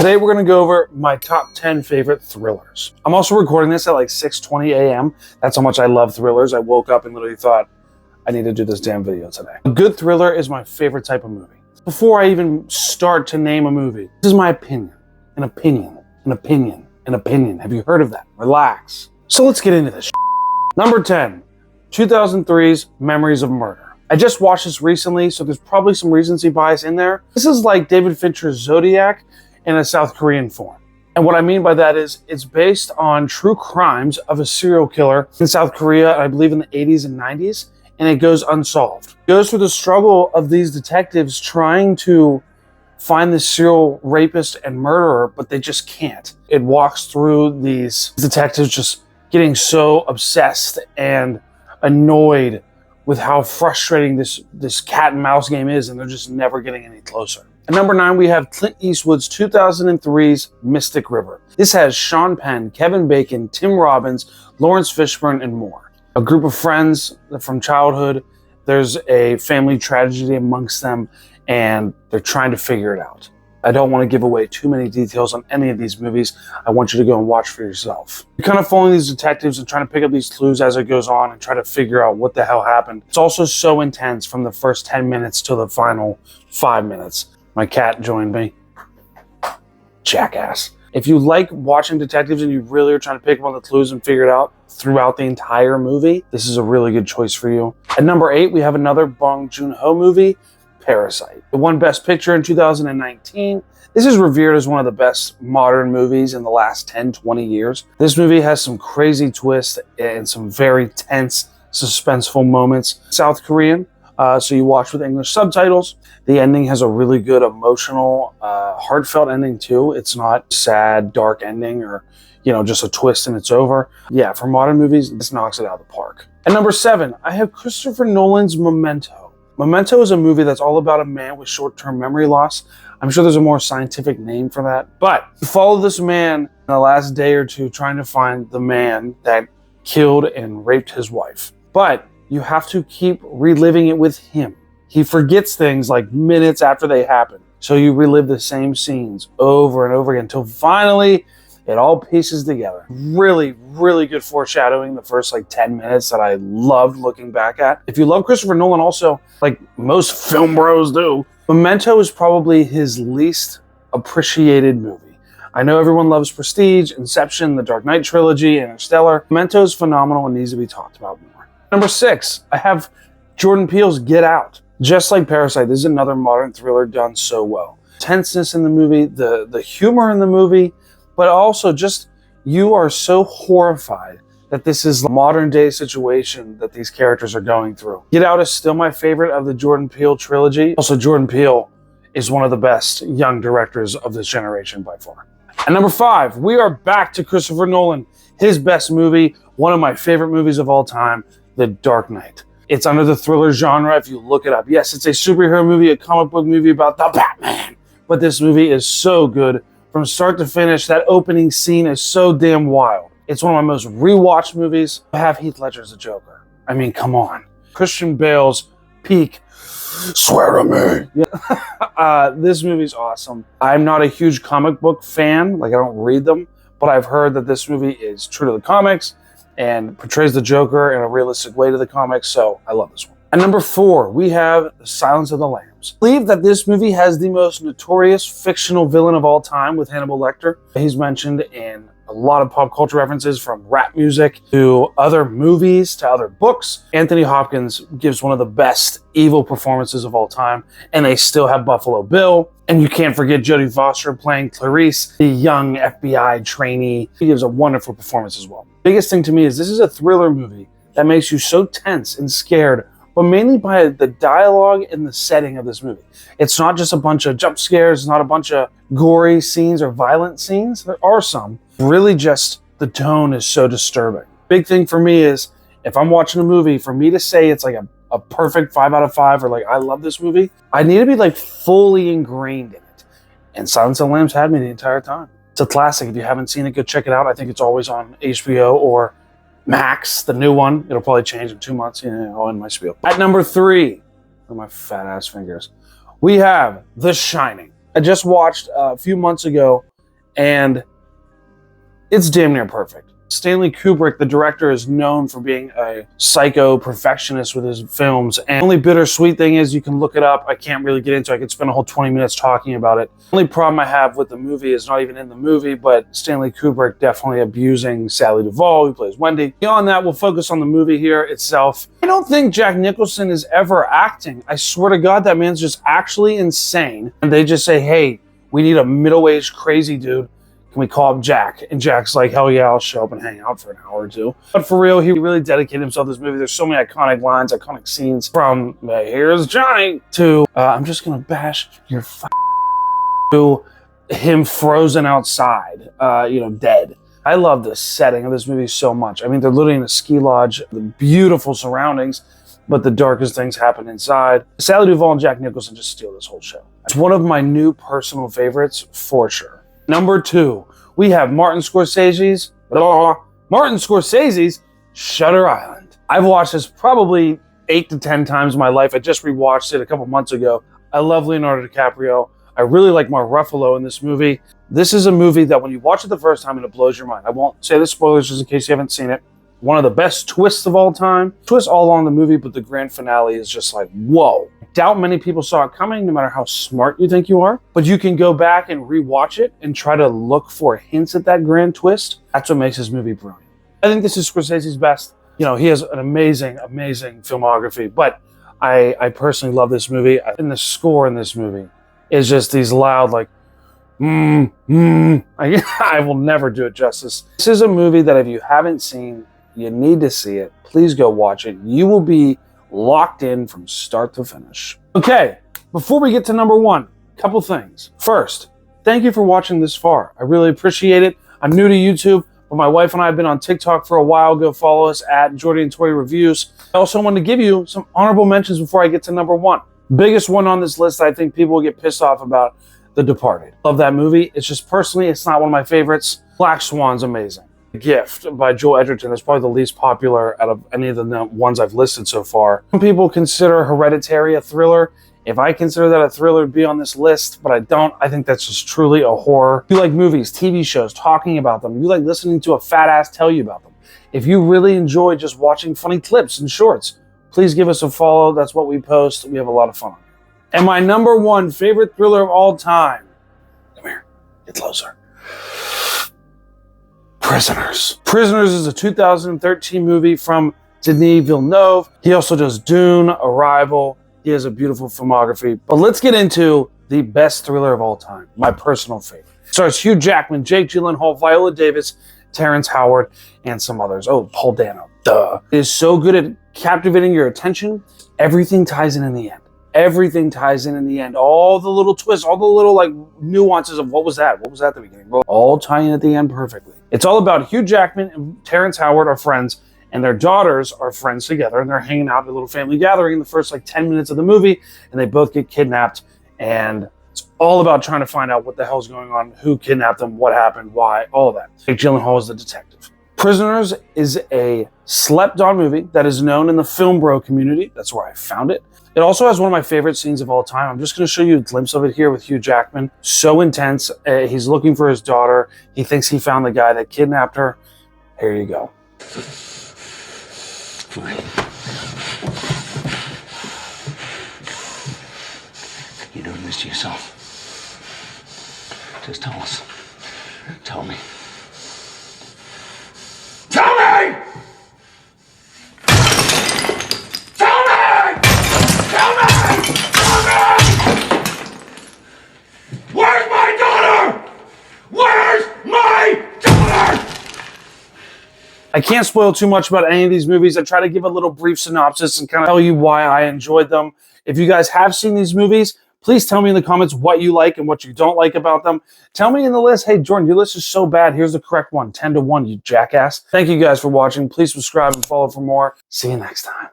Today we're going to go over my top 10 favorite thrillers. I'm also recording this at like 6:20 a.m. That's how much I love thrillers. I woke up and literally thought, I need to do this damn video today. A good thriller is my favorite type of movie. Before I even start to name a movie, this is my opinion. An opinion. An opinion. An opinion. Have you heard of that? Relax. So let's get into this. Number 10, 2003's Memories of Murder. I just watched this recently, so there's probably some recency bias in there. This is like David Fincher's Zodiac in a South Korean form. And what I mean by that is it's based on true crimes of a serial killer in South Korea, I believe in the 80s and 90s, and it goes unsolved. It goes through the struggle of these detectives trying to find this serial rapist and murderer, but they just can't. It walks through these detectives just getting so obsessed and annoyed with how frustrating this cat and mouse game is, and they're just never getting any closer. At number 9, we have Clint Eastwood's 2003's Mystic River. This has Sean Penn, Kevin Bacon, Tim Robbins, Lawrence Fishburne, and more. A group of friends from childhood, there's a family tragedy amongst them, and they're trying to figure it out. I don't want to give away too many details on any of these movies. I want you to go and watch for yourself. You're kind of following these detectives and trying to pick up these clues as it goes on and try to figure out what the hell happened. It's also so intense from the first 10 minutes to the final 5 minutes. My cat joined me. Jackass. If you like watching detectives and you really are trying to pick up on the clues and figure it out throughout the entire movie, this is a really good choice for you. At number 8, we have another Bong Joon-ho movie, Parasite. It won Best Picture in 2019. This is revered as one of the best modern movies in the last 10, 20 years. This movie has some crazy twists and some very tense, suspenseful moments. South Korean, so you watch with English subtitles. The ending has a really good emotional, heartfelt ending too. It's not sad, dark ending or, just a twist and it's over. Yeah, for modern movies, this knocks it out of the park. At number 7, I have Christopher Nolan's Memento. Memento is a movie that's all about a man with short-term memory loss. I'm sure there's a more scientific name for that. But you follow this man in the last day or two trying to find the man that killed and raped his wife. But you have to keep reliving it with him. He forgets things like minutes after they happen. So you relive the same scenes over and over again until finally it all pieces together. Really, really good foreshadowing the first 10 minutes that I loved looking back at. If you love Christopher Nolan also, like most film bros do, Memento is probably his least appreciated movie. I know everyone loves Prestige, Inception, the Dark Knight trilogy, Interstellar. Memento is phenomenal and needs to be talked about more. Number 6, I have Jordan Peele's Get Out. Just like Parasite, this is another modern thriller done so well. Tenseness in the movie, the humor in the movie, but also just you are so horrified that this is a modern day situation that these characters are going through. Get Out is still my favorite of the Jordan Peele trilogy. Also, Jordan Peele is one of the best young directors of this generation by far. At number 5, we are back to Christopher Nolan, his best movie, one of my favorite movies of all time, The Dark Knight. It's under the thriller genre if you look it up. Yes, it's a superhero movie, a comic book movie about the Batman, but this movie is so good. From start to finish, that opening scene is so damn wild. It's one of my most rewatched movies. I have Heath Ledger as a Joker. I mean, come on. Christian Bale's peak. Swear to me. Yeah. This movie's awesome. I'm not a huge comic book fan. I don't read them. But I've heard that this movie is true to the comics and portrays the Joker in a realistic way to the comics. So I love this one. At number 4, we have The Silence of the Lambs. I believe that this movie has the most notorious fictional villain of all time with Hannibal Lecter. He's mentioned in a lot of pop culture references from rap music to other movies to other books. Anthony Hopkins gives one of the best evil performances of all time, and they still have Buffalo Bill. And you can't forget Jodie Foster playing Clarice, the young FBI trainee. He gives a wonderful performance as well. Biggest thing to me is this is a thriller movie that makes you so tense and scared, but mainly by the dialogue and the setting of this movie. It's not just a bunch of jump scares, it's not a bunch of gory scenes or violent scenes. There are some. Really just the tone is so disturbing. Big thing for me is if I'm watching a movie, for me to say it's like a perfect 5 out of 5 or I love this movie, I need to be fully ingrained in it. And Silence of the Lambs had me the entire time. It's a classic. If you haven't seen it, go check it out. I think it's always on HBO or Max, the new one. It'll probably change in 2 months. I'll end my spiel. At number 3, with my fat ass fingers, we have The Shining. I just watched a few months ago and it's damn near perfect. Stanley Kubrick, the director, is known for being a psycho perfectionist with his films. And the only bittersweet thing is, you can look it up. I can't really get into it. I could spend a whole 20 minutes talking about it. The only problem I have with the movie is not even in the movie, but Stanley Kubrick definitely abusing Shelley Duvall, who plays Wendy. Beyond that, we'll focus on the movie here itself. I don't think Jack Nicholson is ever acting. I swear to God, that man's just actually insane. And they just say, hey, we need a middle-aged crazy dude. Can we call up Jack? And Jack's like, hell yeah, I'll show up and hang out for an hour or two. But for real, he really dedicated himself to this movie. There's so many iconic lines, iconic scenes, from here's Johnny to I'm just gonna bash your to him frozen outside, dead. I love the setting of this movie so much. I mean, they're literally in a ski lodge, the beautiful surroundings, but the darkest things happen inside. Shelley Duvall and Jack Nicholson just steal this whole show. It's one of my new personal favorites for sure. Number 2, we have Martin Scorsese's Shutter Island. I've watched this probably 8 to 10 times in my life. I just rewatched it a couple months ago. I love Leonardo DiCaprio. I really like Mark Ruffalo in this movie. This is a movie that when you watch it the first time, it blows your mind. I won't say the spoilers just in case you haven't seen it. One of the best twists of all time. Twists all along the movie, but the grand finale is just like, whoa. I doubt many people saw it coming, no matter how smart you think you are. But you can go back and rewatch it and try to look for hints at that grand twist. That's what makes this movie brilliant. I think this is Scorsese's best. He has an amazing, amazing filmography. But I personally love this movie. And the score in this movie is just these loud, like, I will never do it justice. This is a movie that if you haven't seen, you need to see it. Please go watch it. You will be locked in from start to finish. Okay, before we get to number 1, a couple things. First, thank you for watching this far. I really appreciate it. I'm new to YouTube, but my wife and I have been on TikTok for a while. Go follow us at Jordy and Tori Reviews. I also want to give you some honorable mentions before I get to number 1. Biggest one on this list I think people will get pissed off about, The Departed. Love that movie. It's just personally, it's not one of my favorites. Black Swan's amazing. Gift by Joel Edgerton is probably the least popular out of any of the ones I've listed so far. Some people consider Hereditary a thriller. If I consider that a thriller, it'd be on this list, but I don't. I think that's just truly a horror. If you like movies, TV shows, talking about them, you like listening to a fat ass tell you about them. If you really enjoy just watching funny clips and shorts, please give us a follow. That's what we post. We have a lot of fun. And my number 1 favorite thriller of all time. Come here, get closer. Prisoners. Prisoners is a 2013 movie from Denis Villeneuve. He also does Dune, Arrival. He has a beautiful filmography. But let's get into the best thriller of all time, my personal favorite. It stars Hugh Jackman, Jake Gyllenhaal, Viola Davis, Terrence Howard, and some others. Oh, Paul Dano. Duh. It is so good at captivating your attention. Everything ties in the end. Everything ties in the end. All the little twists, all the little nuances of what was that at the beginning, all tie in at the end perfectly. It's all about Hugh Jackman and Terrence Howard are friends, and their daughters are friends together, and they're hanging out at a little family gathering in the first 10 minutes of the movie, and they both get kidnapped, and it's all about trying to find out what the hell's going on, who kidnapped them, what happened, why, all of that. Jake Gyllenhaal is the detective. Prisoners is a slept-on movie that is known in the film bro community. That's where I found it. It also has one of my favorite scenes of all time. I'm just going to show you a glimpse of it here with Hugh Jackman. So intense. He's looking for his daughter. He thinks he found the guy that kidnapped her. Here you go. Fine. You're doing this to yourself. Just tell us. Tell me. Tell me! Tell me! Tell me! Tell me! Where's my daughter? Where's my daughter? I can't spoil too much about any of these movies. I try to give a little brief synopsis and kind of tell you why I enjoyed them. If you guys have seen these movies, please tell me in the comments what you like and what you don't like about them. Tell me in the list, hey, Jordan, your list is so bad. Here's the correct one, 10 to 1, you jackass. Thank you guys for watching. Please subscribe and follow for more. See you next time.